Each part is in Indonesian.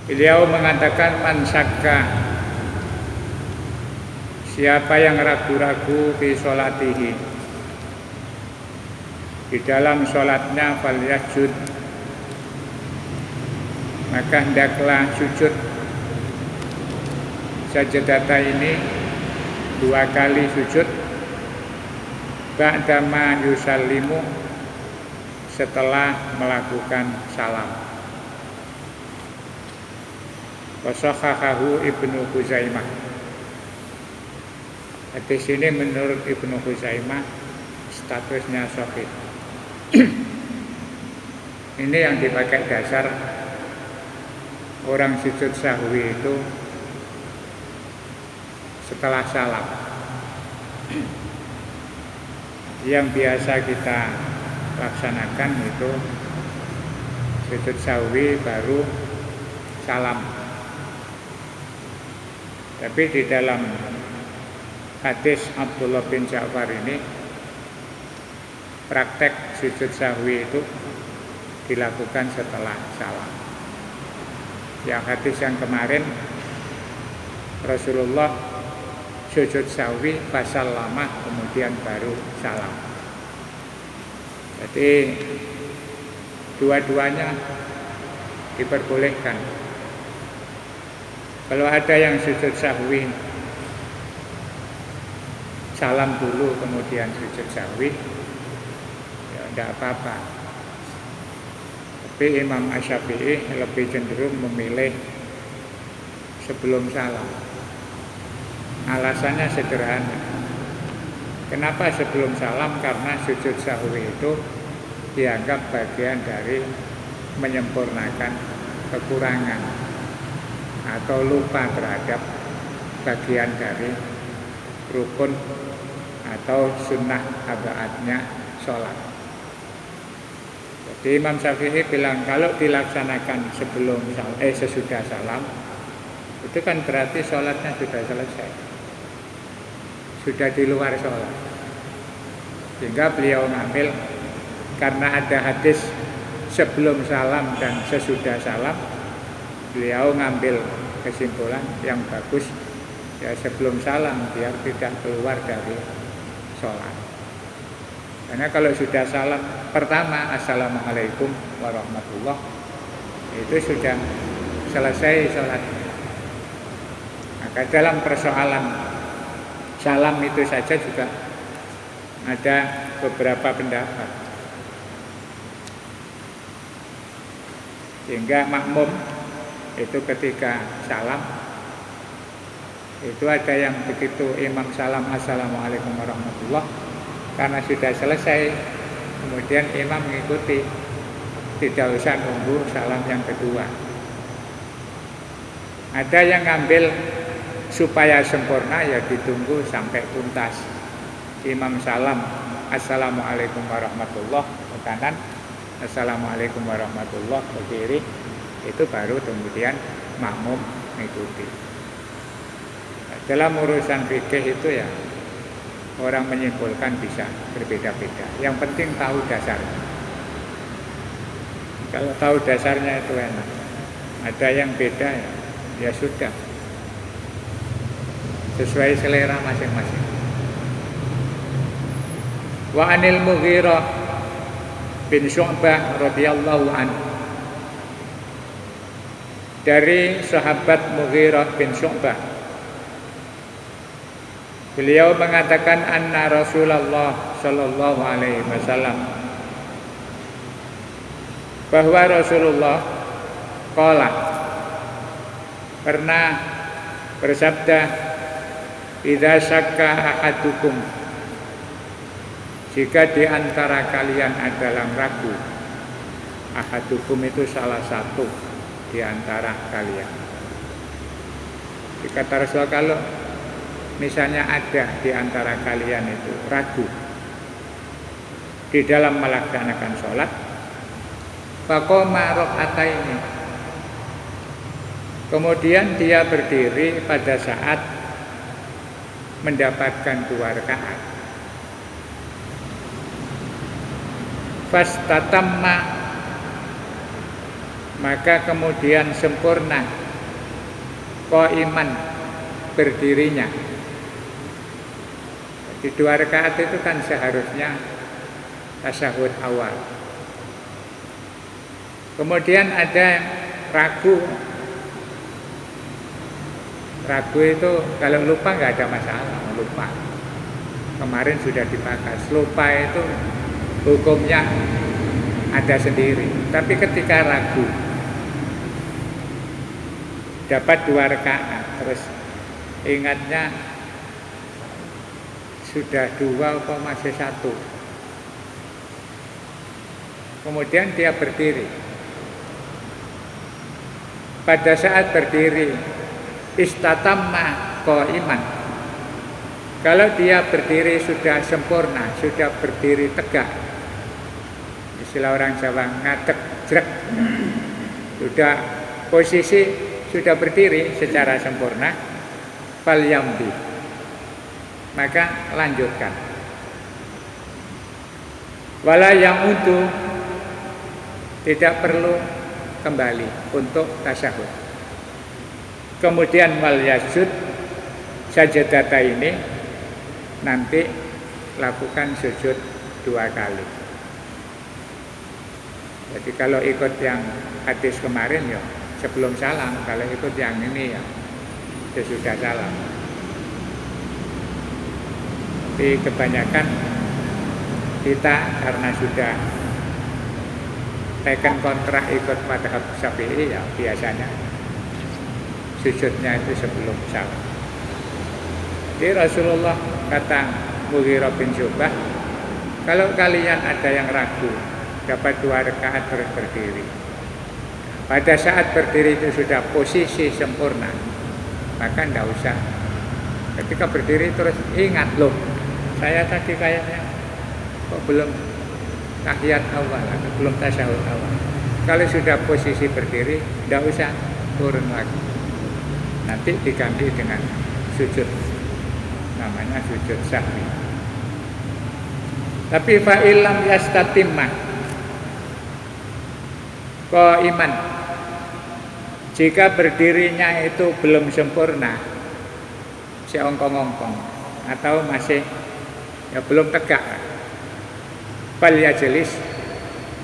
Beliau mengatakan man syakka, siapa yang ragu-ragu fi sholatihi, di dalam sholatnya, falyasjud, maka hendaklah sujud sajadata ini 2 kali sujud ba'dama yusallimu, setelah melakukan salam. Wasakhahu Ibnu Khuzaimah. Hadis ini menurut Ibnu Khuzaimah statusnya sahih. Ini yang dipakai dasar orang sujud sahwi itu setelah salam. Yang biasa kita laksanakan itu sujud sahwi baru salam. Tapi di dalam hadis Abdullah bin Ja'far ini, praktek sujud sahwi itu dilakukan setelah salam. Yang hadis yang kemarin, Rasulullah sujud sahwi pasal lama kemudian baru salam. Jadi dua-duanya diperbolehkan. Kalau ada yang sujud sahwi salam dulu kemudian sujud sahwi, ya tidak apa-apa. Tapi Imam Asy-Syafi'i lebih cenderung memilih sebelum salam. Alasannya sederhana. Kenapa sebelum salam? Karena sujud sahwi itu dianggap bagian dari menyempurnakan kekurangan atau lupa terhadap bagian dari rukun atau sunnah abaatnya sholat. Jadi Imam Syafi'i bilang kalau dilaksanakan sesudah salam, itu kan berarti sholatnya sudah selesai, sudah di luar sholat. Sehingga beliau ngambil, karena ada hadis sebelum salam dan sesudah salam, beliau ngambil kesimpulan yang bagus, ya sebelum salam biar tidak keluar dari sholat. Karena kalau sudah salam pertama, assalamualaikum warahmatullah, itu sudah selesai sholat. Maka dalam persoalan salam itu saja juga ada beberapa pendapat. Sehingga makmum itu ketika salam itu ada yang begitu imam salam assalamualaikum warahmatullah, karena sudah selesai kemudian imam mengikuti, tidak usah nunggu salam yang kedua. Ada yang ngambil supaya sempurna, ya ditunggu sampai tuntas. Imam salam assalamualaikum warahmatullah ke kanan, assalamualaikum warahmatullah ke kiri, itu baru kemudian makmum mengikuti. Dalam urusan fikih itu ya orang menyimpulkan bisa berbeda-beda. Yang penting tahu dasarnya. Kalau tahu dasarnya itu enak. Ada yang beda ya sudah, sesuai selera masing-masing. Wa anil Mughirah bin Syu'bah radhiyallahu anhu, dari sahabat Mughirah bin Syu'bah, beliau mengatakan anna Rasulullah sallallahu alaihi wasallam, bahwa Rasulullah qala, pernah bersabda, idza syakka ahadukum, jika di antara kalian adalah ragu, ahadukum itu salah satu di antara kalian. Dikata Rasul, kalau misalnya ada di antara kalian itu ragu di dalam melaksanakan sholat, faqoma raka'ataini, kemudian dia berdiri pada saat mendapatkan 2 rakaat, fastatamma, maka kemudian sempurna qaiman berdirinya. Di 2 rakaat itu kan seharusnya tasyahud awal. Kemudian ada ragu. Ragu itu kalau lupa nggak ada masalah, lupa. Kemarin sudah dibahas, lupa itu hukumnya ada sendiri. Tapi ketika ragu, dapat 2 rakaat, terus ingatnya sudah 2 atau masih 1. Kemudian dia berdiri. Pada saat berdiri, istatamma qaiman. Kalau dia berdiri sudah sempurna, sudah berdiri tegak, istilah orang Jawa ngadeg jrek, sudah posisi sudah berdiri secara sempurna, fal yamdi, maka lanjutkan. Wala yang untuk tidak perlu kembali untuk tasyahud. Kemudian wal yasjud sajadata ini nanti lakukan sujud 2 kali. Jadi kalau ikut yang hadis kemarin ya sebelum salam, kalau ikut yang ini ya sesudah salam. Tapi kebanyakan kita karena sudah tekan kontrak ikut madhab Syafi'i ya biasanya sujudnya itu sebelum salam. Jadi Rasulullah kata Mughirah bin Syu'bah, kalau kalian ada yang ragu dapat 2 rakaat terus berdiri, pada saat berdiri itu sudah posisi sempurna, maka tidak usah. Ketika berdiri terus ingat, loh saya tadi kayaknya kok belum tahiyat awal atau belum tasyahud awal. Kalau sudah posisi berdiri, tidak usah turun lagi. Nanti diganti dengan sujud, namanya sujud sahwi. Tapi fa'ilam yastatimma qaiman, jika berdirinya itu belum sempurna, si ongkong-ongkong atau masih ya belum tegak, fal yajlis,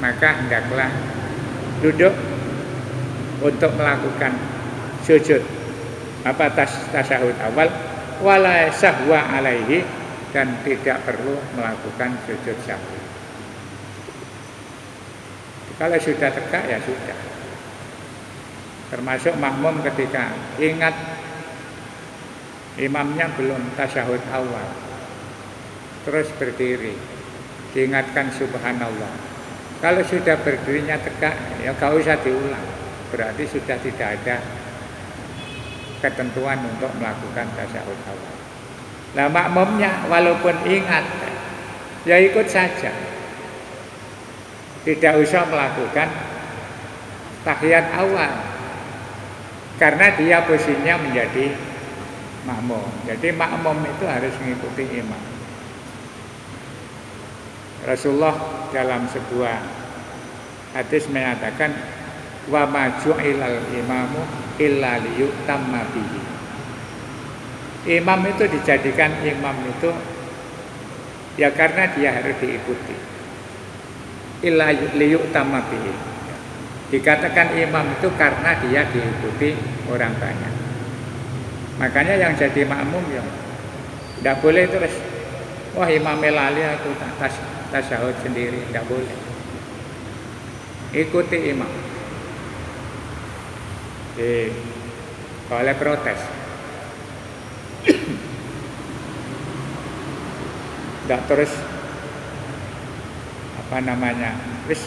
maka hendaklah duduk untuk melakukan sujud tasyahud awal, wala sahwa alaihi, dan tidak perlu melakukan sujud sahwi. Kalau sudah tegak ya sudah. Termasuk makmum ketika ingat imamnya belum tasyahud awal, terus berdiri, diingatkan subhanallah. Kalau sudah berdirinya tegak ya gak usah diulang, berarti sudah tidak ada ketentuan untuk melakukan tasyahud awal. Nah makmumnya walaupun ingat ya ikut saja, tidak usah melakukan tahiyat awal karena dia posisinya menjadi makmum. Jadi makmum itu harus mengikuti imam. Rasulullah dalam sebuah hadis menyatakan, wa ma ju'ilal imamu illa liyutamma bihi. Imam itu dijadikan imam itu ya karena dia harus diikuti. Illa liyutamma bihi. Dikatakan imam itu karena dia diikuti orang banyak. Makanya yang jadi makmum ya tidak boleh terus wah imam melali aku tasyahud sendiri, tidak boleh. Ikuti imam. Oleh protes. Tidak terus wis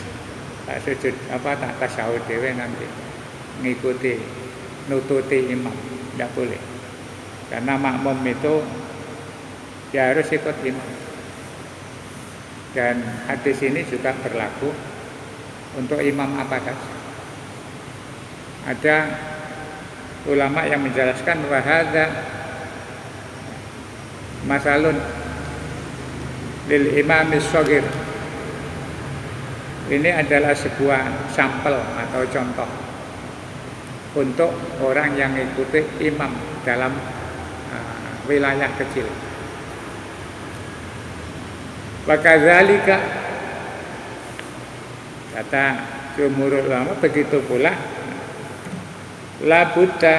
tak sujud tak tasyahud dewe nanti ngikuti nututi imam, tidak boleh. Karena makmum itu ya harus ikut imam. Dan hadis ini juga berlaku untuk imam apa saja. Ada ulama yang menjelaskan bahwa hadza masalun lil imamis shaghir. Ini adalah sebuah sampel atau contoh untuk orang yang mengikuti imam dalam wilayah kecil. Wa kadzalika, kata jumhur ulama, begitu pula la budda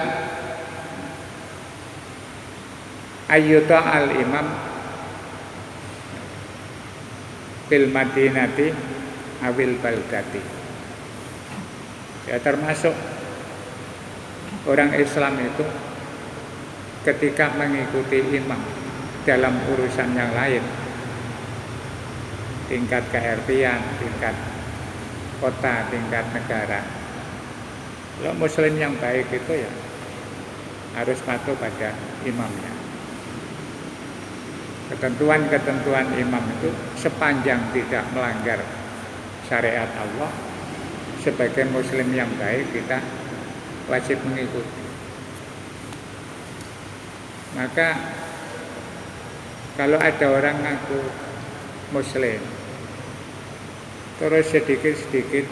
ayyuta al imam bil madinati awil baldati. Ya, termasuk orang Islam itu ketika mengikuti imam dalam urusan yang lain, tingkat KRT-an, tingkat kota, tingkat negara, kalau muslim yang baik itu ya harus patuh pada imamnya. Ketentuan-ketentuan imam itu sepanjang tidak melanggar syariat Allah, sebagai muslim yang baik kita wajib mengikuti. Maka kalau ada orang ngaku muslim terus sedikit-sedikit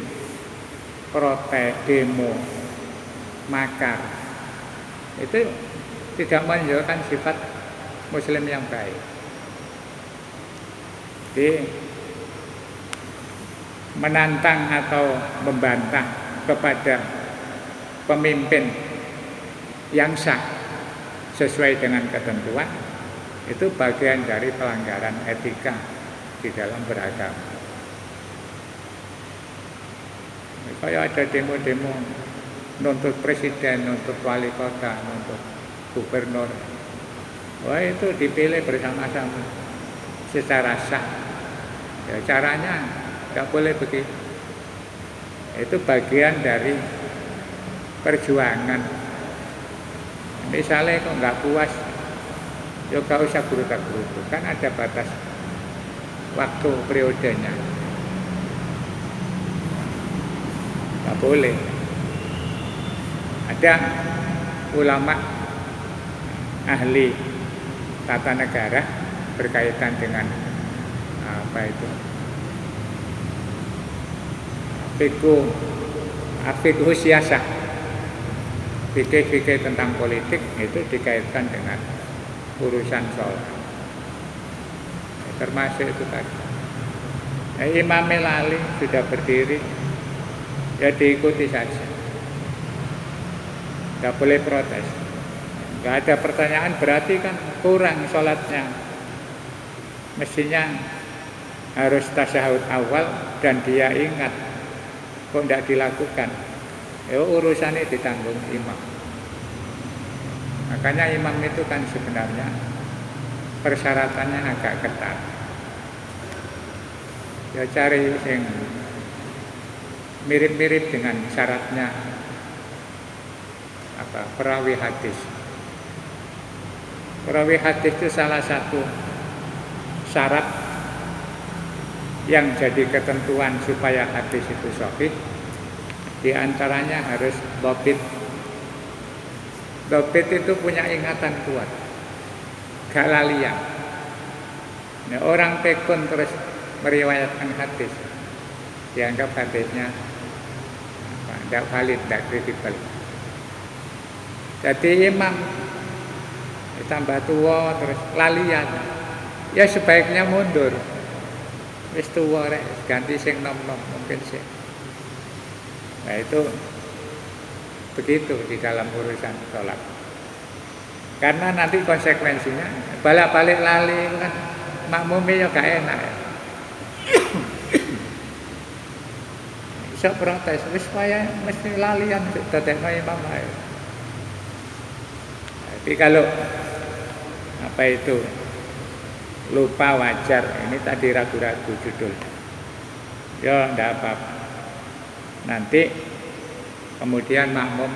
protes, demo, makar, itu tidak menunjukkan sifat muslim yang baik. Jadi menantang atau membantah kepada pemimpin yang sah sesuai dengan ketentuan itu bagian dari pelanggaran etika di dalam beragama. Kayak ada demo-demo nuntut presiden, nuntut wali kota, nuntut gubernur. Wah, itu dipilih bersama-sama secara sah. Ya, caranya tidak boleh begitu. Itu bagian dari perjuangan. Misalnya kok nggak puas, ya nggak usah gerutak-gerutuk. Kan ada batas waktu periodenya. Nggak boleh. Ada ulama ahli tata negara berkaitan dengan apa itu? Fikih siasah. Fikih tentang politik itu dikaitkan dengan urusan sholat. Termasuk itu tadi. Imam lali sudah berdiri, ya diikuti saja. Tidak boleh protes. Tidak ada pertanyaan, berarti kan kurang sholatnya. Mestinya harus tasyahud awal dan dia ingat, kok tidak dilakukan. Ya, urusannya ditanggung imam. Makanya imam itu kan sebenarnya persyaratannya agak ketat. Ya cari yang mirip-mirip dengan syaratnya perawi hadis. Perawi hadis itu salah satu syarat yang jadi ketentuan supaya hadis itu sahih. Di antaranya harus dhabit. Dhabit itu punya ingatan kuat, gak lalian. Nah, orang pekun terus meriwayatkan hadis, dianggap hadisnya tidak valid, tidak kredibel. Jadi imam tambah tua terus lalian, ya sebaiknya mundur. Wis tua rek, ganti sing nom-nom mungkin sih. Nah itu begitu di dalam urusan sholat. Karena nanti konsekuensinya balik-balik lali kan makmumnya gak enak ya. Bisa protes, wis supaya mesti lalian dadekno imam ae. Tapi kalau apa itu lupa wajar, ini tadi ragu-ragu judul. Ya enggak apa-apa. Nanti kemudian makmum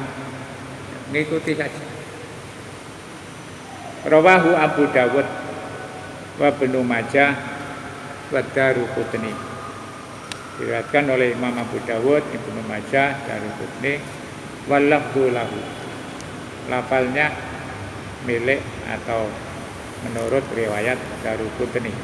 ngikuti saja. Rawahu Abu Dawud wa Ibnu Majah wa Daruqutni. Diriwayatkan oleh Imam Abu Dawud, Ibnu Majah, Daruqutni wal lafdzu lahu. Lafalnya milik atau menurut riwayat Daruqutni.